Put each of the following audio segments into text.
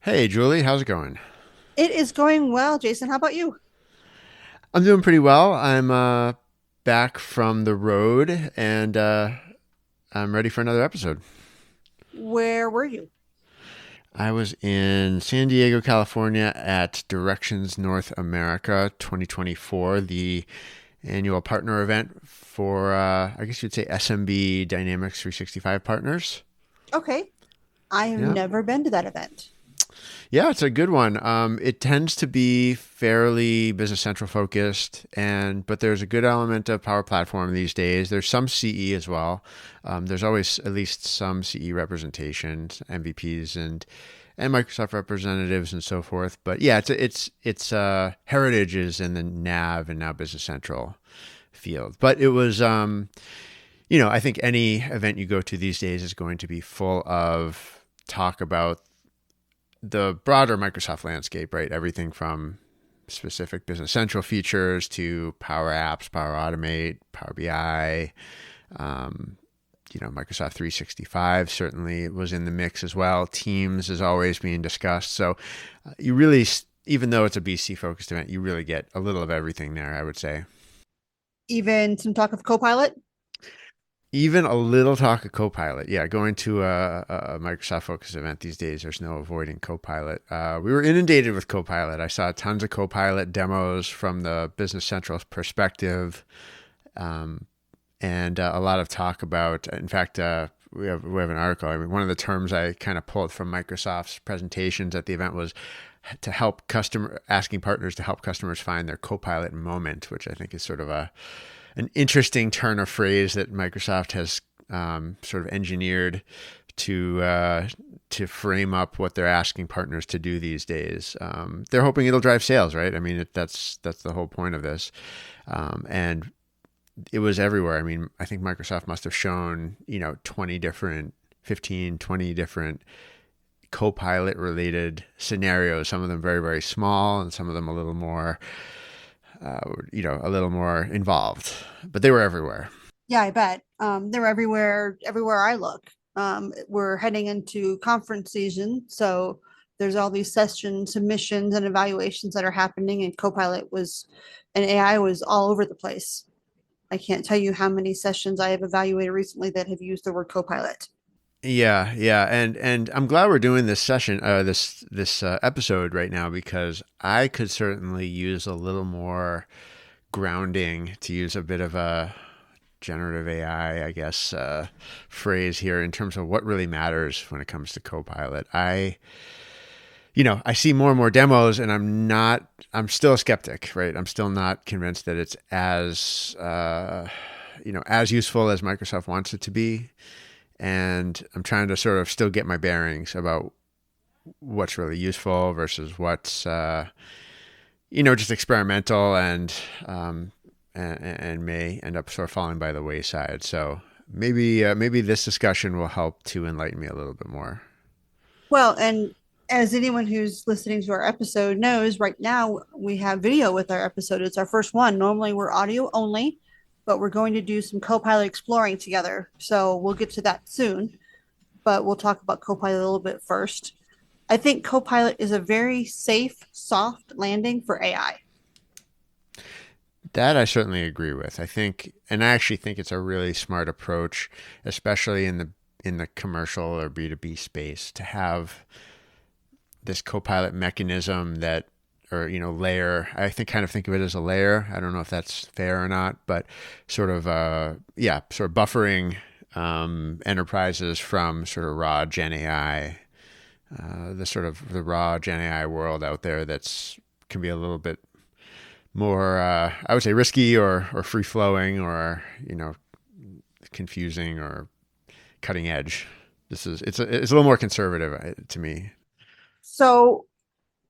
Hey, Julie, how's it going? It is going well, Jason. How about you? I'm doing pretty well. I'm back from the road and I'm ready for another episode. Where were you? I was in San Diego, California at Directions North America 2024, the annual partner event for, I guess you'd say, SMB Dynamics 365 partners. Okay. I have Yeah. never been to that event. Yeah, it's a good one. It tends to be fairly Business Central focused, and but there's a good element of Power Platform these days. There's some CE as well. There's always at least some CE representation, MVPs and Microsoft representatives and so forth. But yeah, it's heritage is in the Nav and now Business Central field. But it was I think any event you go to these days is going to be full of talk about the broader Microsoft landscape, right? Everything from specific Business Central features to Power Apps, Power Automate, Power BI. Um, Microsoft 365 certainly was in the mix as well. Teams is always being discussed. So you really, even though it's a BC focused event, you really get a little of everything there, I would say. Even some talk of Copilot. Even a little talk of Copilot. Yeah, going to a Microsoft Focus event these days, there's no avoiding Copilot. We were inundated with Copilot. I saw tons of Copilot demos from the Business Central perspective, um, and a lot of talk about. In fact, we have an article. I mean, one of the terms I kind of pulled from Microsoft's presentations at the event was to help asking partners to help customers find their Copilot moment, which I think is sort of an interesting turn of phrase that Microsoft has sort of engineered to frame up what they're asking partners to do these days. They're hoping it'll drive sales, right? I mean, that's the whole point of this, and it was everywhere. I mean, I think Microsoft must have shown 20 different, 15, 20 different Copilot related scenarios. Some of them very very small, and some of them a little more involved, but they were everywhere. Yeah, I bet. They're everywhere I look. We're heading into conference season, so there's all these session submissions and evaluations that are happening, and AI was all over the place. I can't tell you how many sessions I have evaluated recently that have used the word Copilot. Yeah, yeah, and I'm glad we're doing this session, this episode right now because I could certainly use a little more grounding, to use a bit of a generative AI, I guess, phrase here in terms of what really matters when it comes to Copilot. I see more and more demos, and I'm still a skeptic, right? I'm still not convinced that it's as useful as Microsoft wants it to be. And I'm trying to sort of still get my bearings about what's really useful versus what's, just experimental and may end up sort of falling by the wayside. So maybe this discussion will help to enlighten me a little bit more. Well, and as anyone who's listening to our episode knows, right now we have video with our episode. It's our first one. Normally we're audio only, but we're going to do some Copilot exploring together. So we'll get to that soon, but we'll talk about Copilot a little bit first. I think Copilot is a very safe, soft landing for AI. That I certainly agree with. And I actually think it's a really smart approach, especially in the commercial or B2B space, to have this Copilot mechanism that, or layer. Kind of think of it as a layer. I don't know if that's fair or not, but sort of sort of buffering enterprises from sort of raw Gen AI, the raw Gen AI world out there that's can be a little bit more, I would say, risky or free flowing or confusing or cutting edge. It's a little more conservative to me. So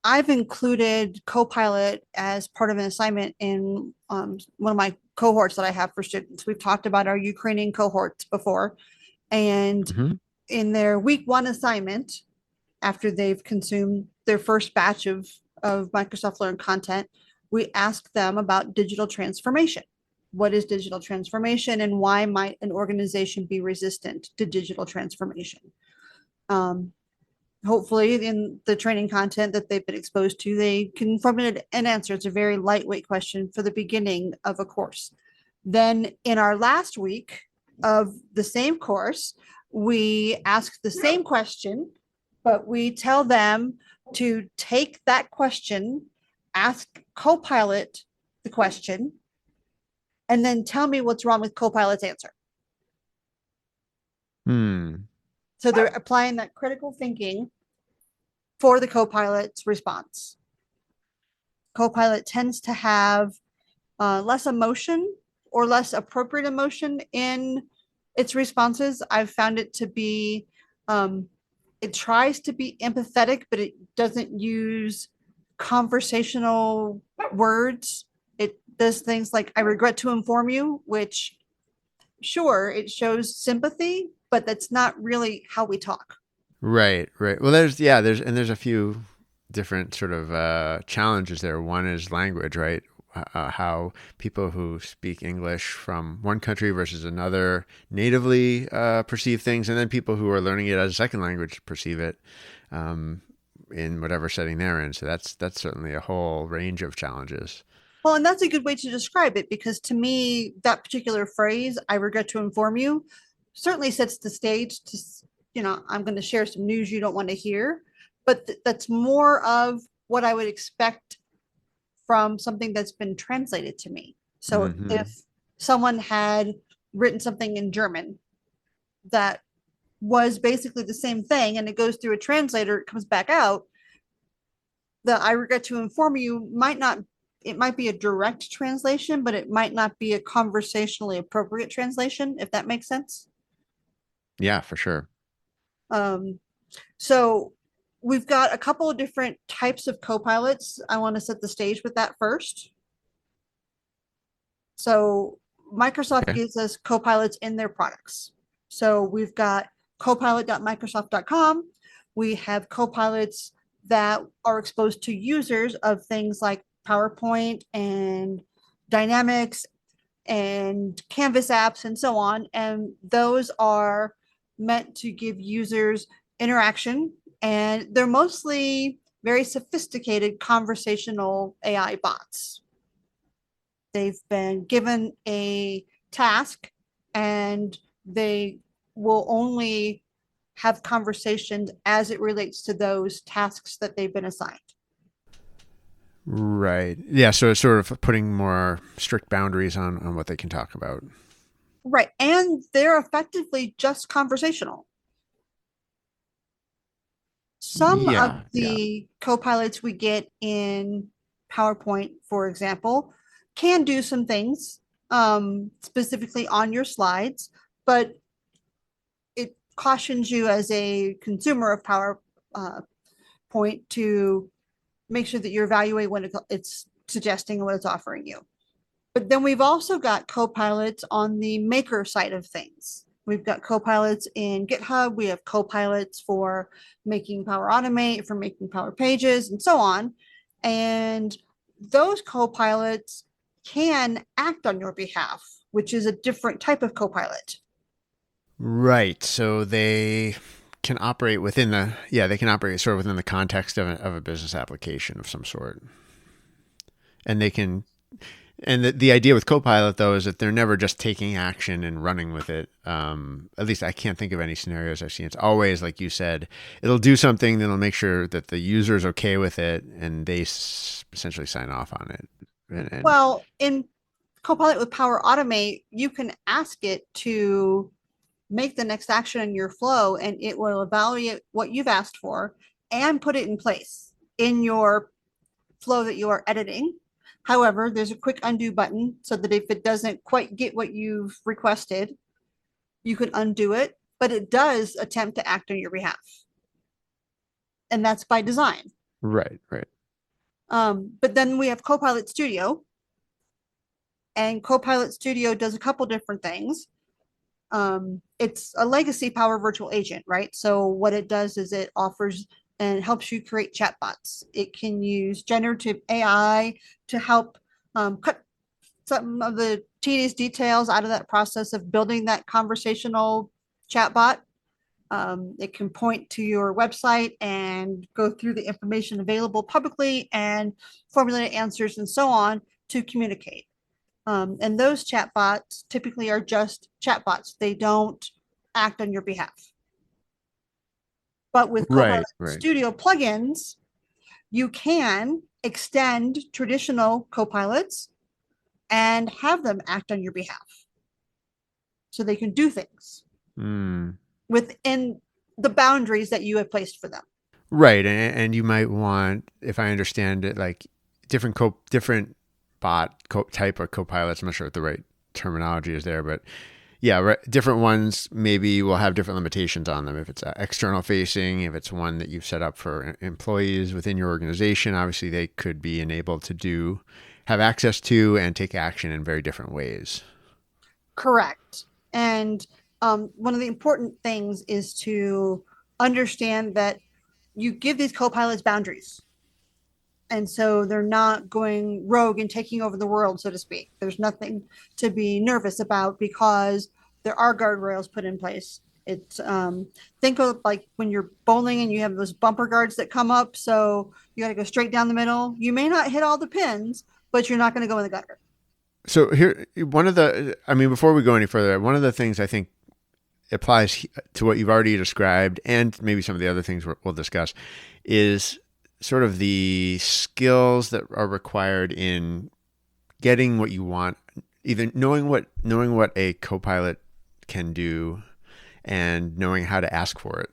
I've included Copilot as part of an assignment in one of my cohorts that I have for students. We've talked about our Ukrainian cohorts before, and Mm-hmm. in their week one assignment, after they've consumed their first batch of Microsoft Learn content, we ask them about digital transformation. What is digital transformation, and why might an organization be resistant to digital transformation? Um, hopefully in the training content that they've been exposed to, they can formulate an answer. It's a very lightweight question for the beginning of a course. Then in our last week of the same course, we ask the same question, but we tell them to take that question, ask Copilot the question, and then tell me what's wrong with Copilot's answer. Hmm. So they're applying that critical thinking for the Copilot's response. Copilot tends to have less emotion or less appropriate emotion in its responses. I've found it to be, it tries to be empathetic, but it doesn't use conversational words. It does things like, I regret to inform you, which, sure, it shows sympathy, but that's not really how we talk. Right, right. Well, there's a few different sort of challenges there. One is language, right? How people who speak English from one country versus another natively perceive things, and then people who are learning it as a second language perceive it um, in whatever setting they're in. So that's certainly a whole range of challenges. Well, and that's a good way to describe it because to me, that particular phrase, I regret to inform you, certainly sets the stage to, I'm going to share some news you don't want to hear. But that's more of what I would expect from something that's been translated to me. So Hmm. if someone had written something in German that was basically the same thing and it goes through a translator, it comes back out, the I regret to inform you might not, it might be a direct translation, but it might not be a conversationally appropriate translation, if that makes sense. Yeah, for sure. Um, so we've got a couple of different types of copilots. I want to set the stage with that first. So Microsoft Okay. gives us copilots in their products. So we've got copilot.microsoft.com. We have copilots that are exposed to users of things like PowerPoint and Dynamics and Canvas apps and so on. And those are meant to give users interaction. And they're mostly very sophisticated conversational AI bots. They've been given a task and they will only have conversations as it relates to those tasks that they've been assigned. Right. Yeah. So it's sort of putting more strict boundaries on what they can talk about. Right. And they're effectively just conversational. Some of Yeah. Yeah. the co-pilots we get in PowerPoint, for example, can do some things specifically on your slides, but it cautions you as a consumer of PowerPoint to make sure that you're evaluating what it's suggesting and what it's offering you. But then we've also got co-pilots on the maker side of things. We've got co-pilots in GitHub. We have co-pilots for making Power Automate, for making Power Pages, and so on. And those co-pilots can act on your behalf, which is a different type of co-pilot. Right. So they can operate within they can operate sort of within the context of a business application of some sort. And they can, and the idea with Copilot though is that they're never just taking action and running with it. At least I can't think of any scenarios I've seen. It's always, like you said, it'll do something, then it'll make sure that the user is okay with it and they essentially sign off on it. And Well, in Copilot with Power Automate, you can ask it to make the next action in your flow and it will evaluate what you've asked for and put it in place in your flow that you are editing. However, there's a quick undo button so that if it doesn't quite get what you've requested, you can undo it, but it does attempt to act on your behalf. And that's by design. right, right. But then we have Copilot Studio, and Copilot Studio does a couple different things. It's a legacy Power Virtual Agent, right? So what it does is it offers and helps you create chatbots. It can use generative AI to help cut some of the tedious details out of that process of building that conversational chatbot. It can point to your website and go through the information available publicly and formulate answers and so on to communicate. And those chatbots typically are just chatbots. They don't act on your behalf. But with Copilot Right, right. Studio plugins, you can extend traditional copilots and have them act on your behalf so they can do things Mm. within the boundaries that you have placed for them. Right, and you might want, if I understand it, like different type of copilots. I'm not sure what the right terminology is there, but yeah, right, different ones maybe will have different limitations on them. If it's external facing, if it's one that you've set up for employees within your organization, obviously they could be enabled to have access to and take action in very different ways. Correct. And one of the important things is to understand that you give these co-pilots boundaries. And so they're not going rogue and taking over the world, so to speak. There's nothing to be nervous about because there are guardrails put in place. It's think of like when you're bowling and you have those bumper guards that come up, so you got to go straight down the middle. You may not hit all the pins, but you're not going to go in the gutter. So here, I mean, before we go any further, one of the things I think applies to what you've already described, and maybe some of the other things we'll discuss, is sort of the skills that are required in getting what you want, either knowing what a copilot can do and knowing how to ask for it.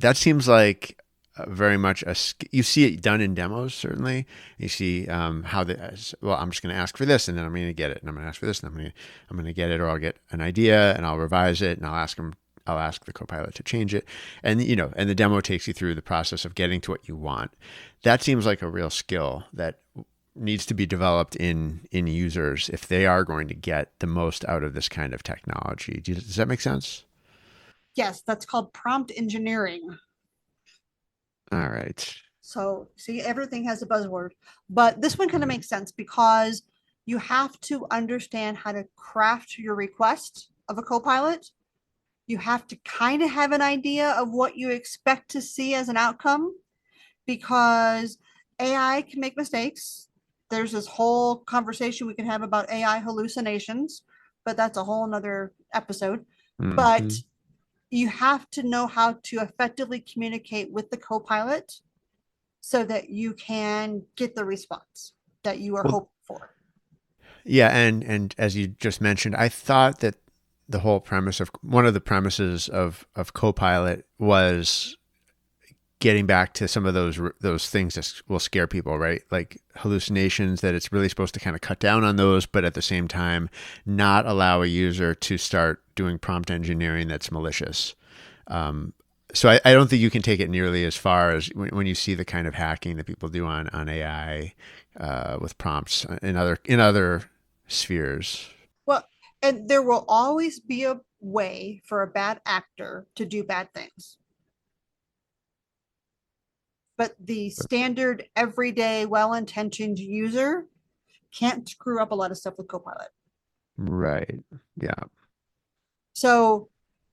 That seems like very much you see it done in demos. Certainly, you see how I'm just going to ask for this, and then I'm going to get it, and I'm going to ask for this, and I'm going to get it, or I'll get an idea, and I'll revise it, and I'll ask the Copilot to change it, and and the demo takes you through the process of getting to what you want. That seems like a real skill that needs to be developed in users if they are going to get the most out of this kind of technology. Does that make sense? Yes, that's called prompt engineering. All right. So see, everything has a buzzword, but this one kind of makes sense because you have to understand how to craft your request of a copilot. You have to kind of have an idea of what you expect to see as an outcome because AI can make mistakes. There's this whole conversation we can have about AI hallucinations, but that's a whole nother episode. But Mm-hmm. you have to know how to effectively communicate with the copilot so that you can get the response that you are Well, hoping for. yeah, and as you just mentioned, I thought that the whole premise of one of the premises of Copilot was getting back to some of those things that will scare people, right? Like hallucinations, that it's really supposed to kind of cut down on those, but at the same time, not allow a user to start doing prompt engineering that's malicious. So I don't think you can take it nearly as far as when you see the kind of hacking that people do on AI with prompts in other spheres. Well, and there will always be a way for a bad actor to do bad things. But the standard, everyday, well intentioned user can't screw up a lot of stuff with Copilot. Right. Yeah. So,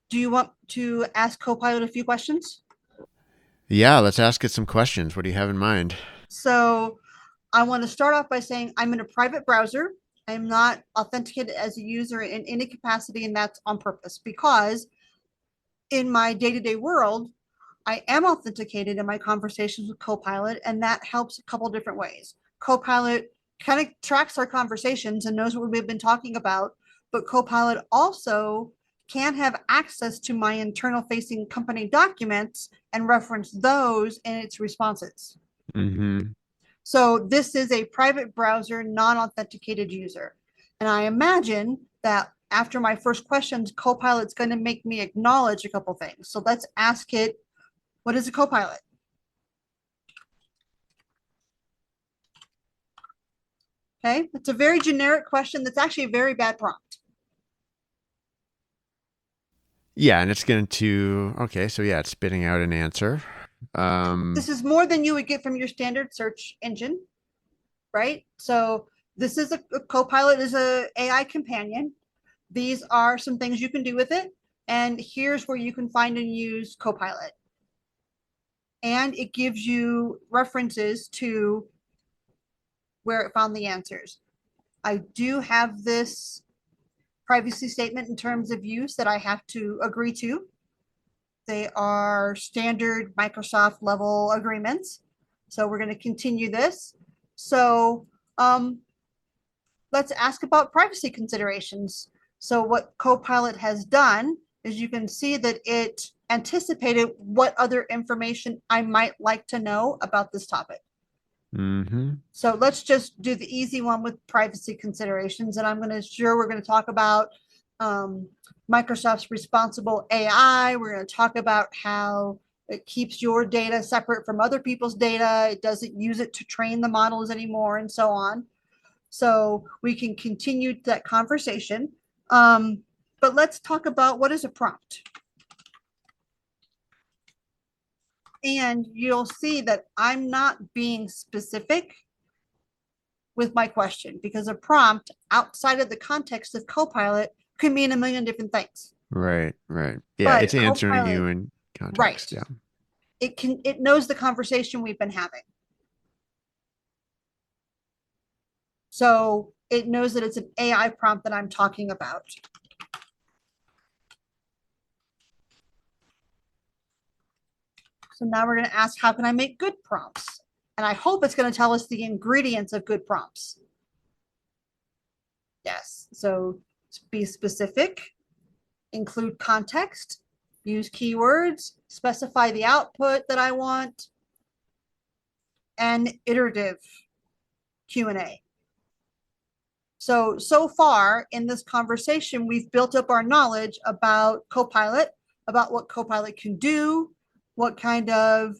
do you want to ask Copilot a few questions? Yeah. Let's ask it some questions. What do you have in mind? So, I want to start off by saying I'm in a private browser. I'm not authenticated as a user in any capacity, and that's on purpose because in my day to day world, I am authenticated in my conversations with Copilot, and that helps a couple different ways. Copilot kind of tracks our conversations and knows what we've been talking about, but Copilot also can have access to my internal facing company documents and reference those in its responses. Mm-hmm. So this is a private browser, non-authenticated user. And I imagine that after my first questions, Copilot's going to make me acknowledge a couple things. So let's ask it, what is a Copilot? Okay, it's a very generic question that's actually a very bad prompt. Yeah, and it's going to okay. So yeah, it's spitting out an answer. This is more than you would get from your standard search engine, right? So this is a Copilot is a AI companion. These are some things you can do with it. And here's where you can find and use Copilot. And it gives you references to where it found the answers. I do have this privacy statement in terms of use that I have to agree to. They are standard Microsoft level agreements. So we're going to continue this. So let's ask about privacy considerations. So what Copilot has done is you can see that it anticipated what other information I might like to know about this topic. Mm-hmm. So let's just do the easy one with privacy considerations. And we're going to talk about Microsoft's responsible AI. We're going to talk about how it keeps your data separate from other people's data. It doesn't use it to train the models anymore, and so on. So we can continue that conversation. But let's talk about what is a prompt. And you'll see that I'm not being specific with my question, because a prompt outside of the context of Copilot could mean a million different things. Right, right. Yeah, But it's answering Copilot, you in context. right, Yeah. it knows the conversation we've been having. So it knows that it's an AI prompt that I'm talking about. So now we're going to ask, how can I make good prompts? And I hope it's going to tell us the ingredients of good prompts. Yes. So be specific, include context, use keywords, specify the output that I want, and iterative Q&A. So far in this conversation, we've built up our knowledge about Copilot, about what Copilot can do, what kind of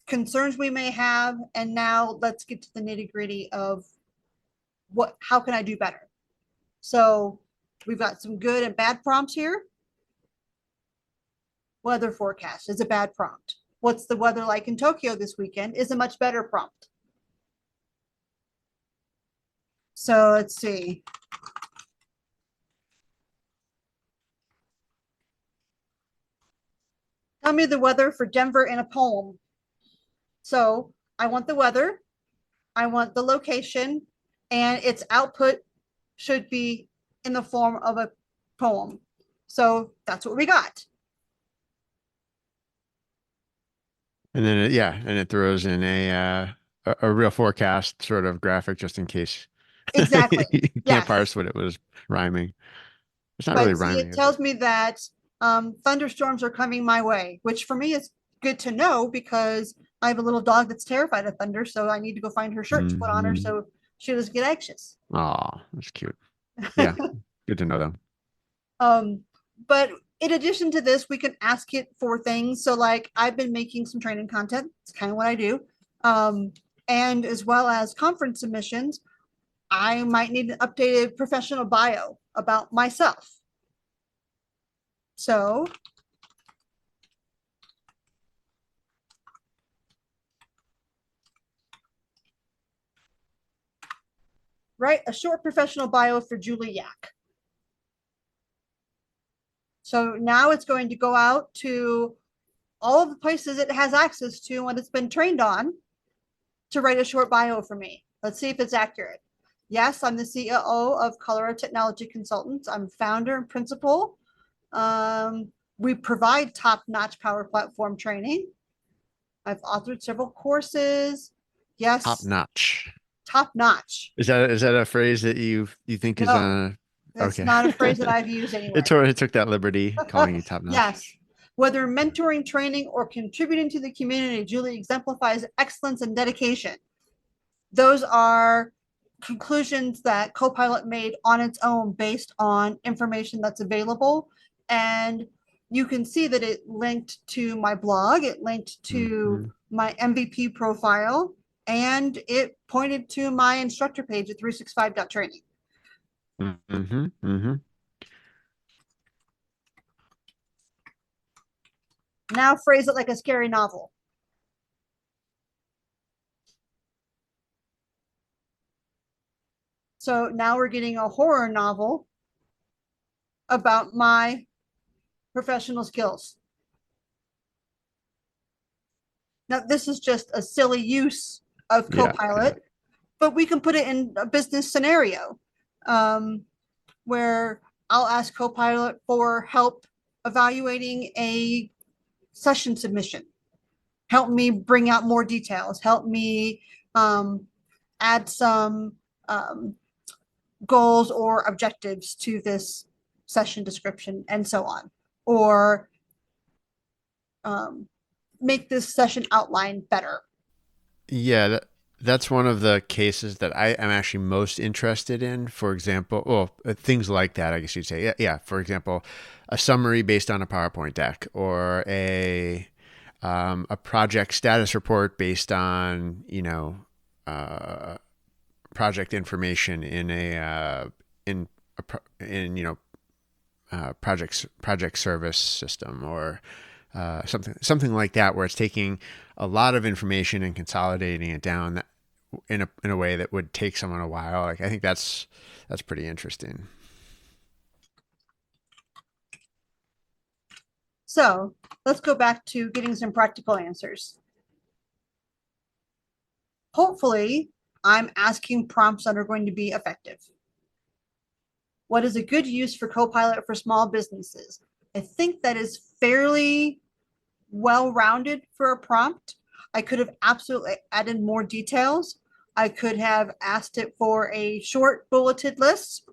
concerns we may have, and now let's get to the nitty-gritty of how can I do better? So we've got some good and bad prompts here. Weather forecast is a bad prompt. What's the weather like in Tokyo this weekend is a much better prompt. So let's see. Tell me the weather for Denver in a poem. So I want the weather, I want the location, and its output should be in the form of a poem. So that's what we got. And then it throws in a real forecast sort of graphic just in case Exactly. you can't Yes. parse what it was rhyming. It's not really But see, rhyming, it is it? tells me that thunderstorms are coming my way, which for me is good to know because I have a little dog that's terrified of thunder. So I need to go find her shirt to put on her Mm-hmm. so she doesn't get anxious. Oh, that's cute. Yeah, good to know though. um, but in addition to this, we can ask it for things. So, like, I've been making some training content. It's kind of what I do. Um, and as well as conference submissions, I might need an updated professional bio about myself. So write a short professional bio for Julie Yak. So now it's going to go out to all of the places it has access to when it's been trained on to write a short bio for me. Let's see if it's accurate. Yes, I'm the CEO of Colorado Technology Consultants. I'm founder and principal. We provide top-notch Power Platform training. I've authored several courses. Top Yes, notch. top-notch. Is that a phrase that you think is No, that's okay? not a phrase that I've used It anywhere. took that liberty calling you top notch. Yes. Whether mentoring, training, or contributing to the community, Julie exemplifies excellence and dedication. Those are conclusions that Copilot made on its own based on information that's available. And you can see that it linked to my blog, it linked to Mm-hmm. my MVP profile, and it pointed to my instructor page at 365.training. Mm-hmm. Mm-hmm. Now phrase it like a scary novel. So now we're getting a horror novel about my professional skills. Now, this is just a silly use of Yeah. Copilot, but we can put it in a business scenario where I'll ask Copilot for help evaluating a session submission, help me bring out more details, help me add some goals or objectives to this session description, and so on, or make this session outline better. Yeah, that's one of the cases that I am actually most interested in. For example, well, things like that, I guess you'd say. Yeah, yeah. For example, a summary based on a PowerPoint deck, or a project status report based on project information in project service system, or something like that, where it's taking a lot of information and consolidating it down in a way that would take someone a while. Like, I think that's pretty interesting. So let's go back to getting some practical answers. Hopefully, I'm asking prompts that are going to be effective. What is a good use for Copilot for small businesses? I think that is fairly well-rounded for a prompt. I could have absolutely added more details. I could have asked it for a short bulleted list.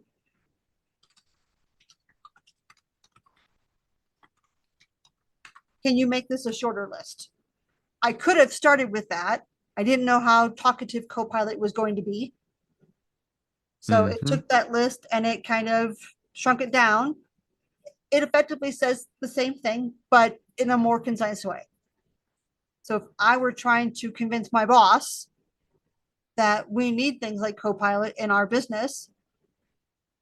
Can you make this a shorter list? I could have started with that. I didn't know how talkative Copilot was going to be. So it Mm-hmm. took that list and it kind of shrunk it down. It effectively says the same thing, but in a more concise way. So if I were trying to convince my boss that we need things like Copilot in our business,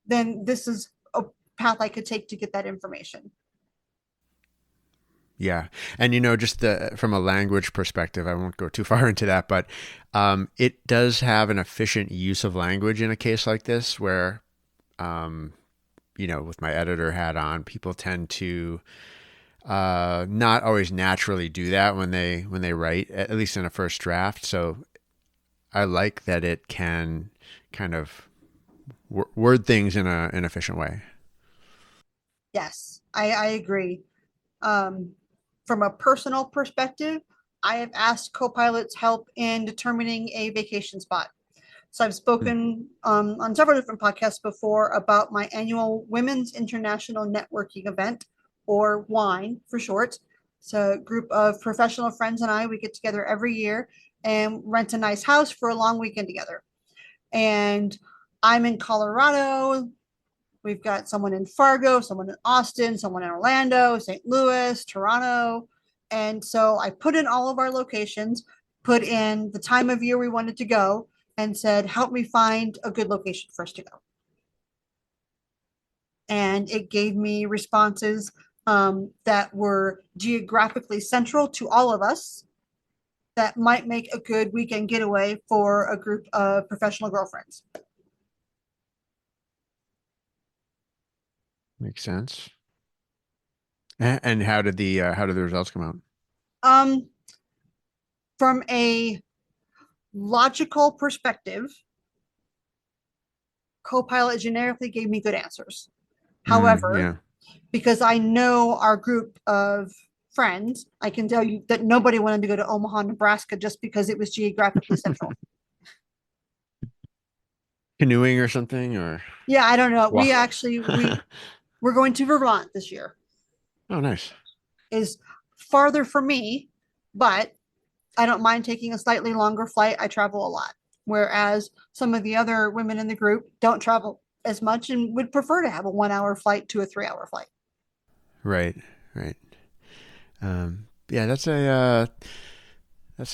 then this is a path I could take to get that information. Yeah, and just from a language perspective, I won't go too far into that, but it does have an efficient use of language in a case like this, where with my editor hat on, people tend to not always naturally do that when they write, at least in a first draft. So I like that it can kind of word things in an efficient way. Yes, I agree. Um, from a personal perspective, I have asked Copilot's help in determining a vacation spot. So I've Hmm. spoken on several different podcasts before about my annual Women's International Networking event, or WINE for short. It's a group of professional friends and I. We get together every year and rent a nice house for a long weekend together. And I'm in Colorado. We've got someone in Fargo, someone in Austin, someone in Orlando, St. Louis, Toronto. And so I put in all of our locations, put in the time of year we wanted to go, and said, help me find a good location for us to go. And it gave me responses that were geographically central to all of us, that might make a good weekend getaway for a group of professional girlfriends. Makes sense. And how did the results come out? Um, from a logical perspective, Copilot generically gave me good answers. However, Yeah. because I know our group of friends, I can tell you that nobody wanted to go to Omaha, Nebraska just because it was geographically central. Canoeing or something, or Yeah, I don't know. We walk. actually we're going to Vermont this year. Oh, nice. Is farther for me, but I don't mind taking a slightly longer flight. I travel a lot, whereas some of the other women in the group don't travel as much and would prefer to have a 1 hour flight to a 3 hour flight. Right, right. Yeah, that's an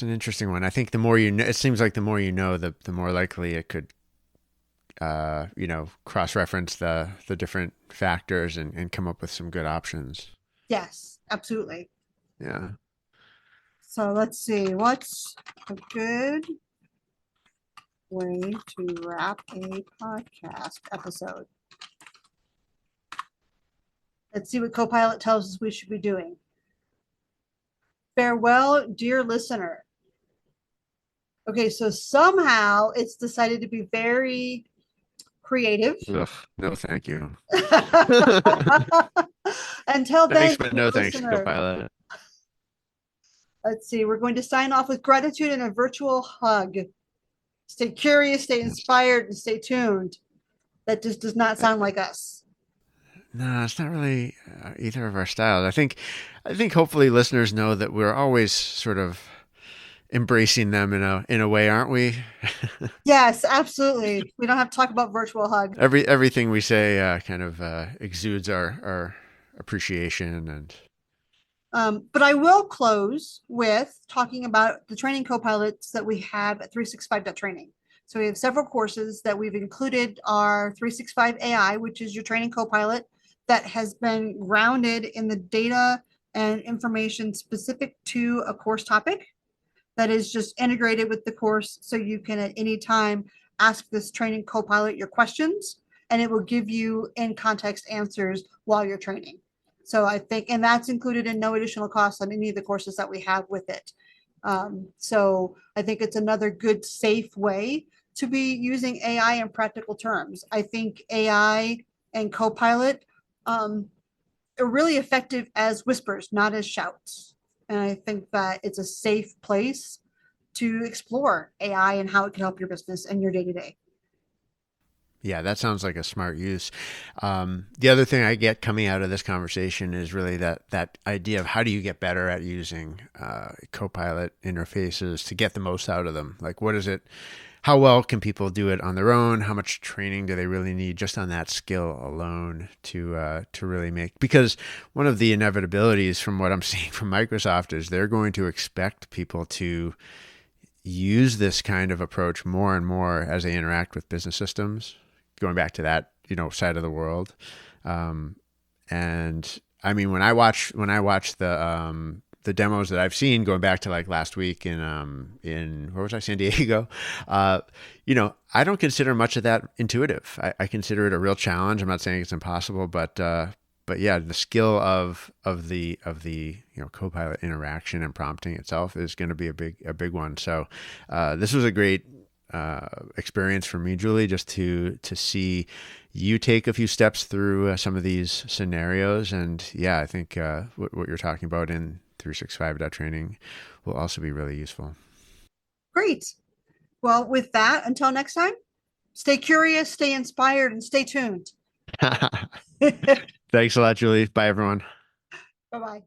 interesting one. I think the more you know, it seems like the more you know, the more likely it could, cross reference the different factors and come up with some good options. Yes, absolutely. Yeah. So let's see, what's a good way to wrap a podcast episode? Let's see what Copilot tells us we should be doing. Farewell, dear listener. Okay, so somehow it's decided to be very creative. Ugh, no, thank you. Until Thanks, then, but dear no thanks, listener. Copilot. Let's see, we're going to sign off with gratitude and a virtual hug. Stay curious, stay Yes. inspired, and stay tuned. That just does not sound like us. No, it's not really either of our styles. I think hopefully listeners know that we're always sort of embracing them in a way, aren't we? Yes, absolutely. We don't have to talk about virtual hug. Everything we say kind of exudes our appreciation and But I will close with talking about the training co-pilots that we have at 365.training. So we have several courses that we've included our 365 AI, which is your training co-pilot that has been grounded in the data and information specific to a course topic that is just integrated with the course. So you can at any time ask this training co-pilot your questions and it will give you in context answers while you're training. So I think, and that's included in no additional cost on any of the courses that we have with it. So I think it's another good, safe way to be using AI in practical terms. I think AI and Copilot are really effective as whispers, not as shouts. And I think that it's a safe place to explore AI and how it can help your business and your day to day. yeah, that sounds like a smart use. The other thing I get coming out of this conversation is really that idea of how do you get better at using Copilot interfaces to get the most out of them? Like, what is it? How well can people do it on their own? How much training do they really need just on that skill alone to really make? Because one of the inevitabilities from what I'm seeing from Microsoft is they're going to expect people to use this kind of approach more and more as they interact with business systems, going back to that, side of the world. And I mean, when I watch the demos that I've seen going back to like last week in where was I, San Diego, I don't consider much of that intuitive. I consider it a real challenge. I'm not saying it's impossible, but yeah, the skill of the Copilot interaction and prompting itself is going to be a big one. So this was a great experience for me, Julie, just to see you take a few steps through some of these scenarios. And yeah, I think what you're talking about in 365.training will also be really useful. Great. Well, with that, until next time, stay curious, stay inspired, and stay tuned. Bye Thanks a lot, Julie. Bye, everyone. bye.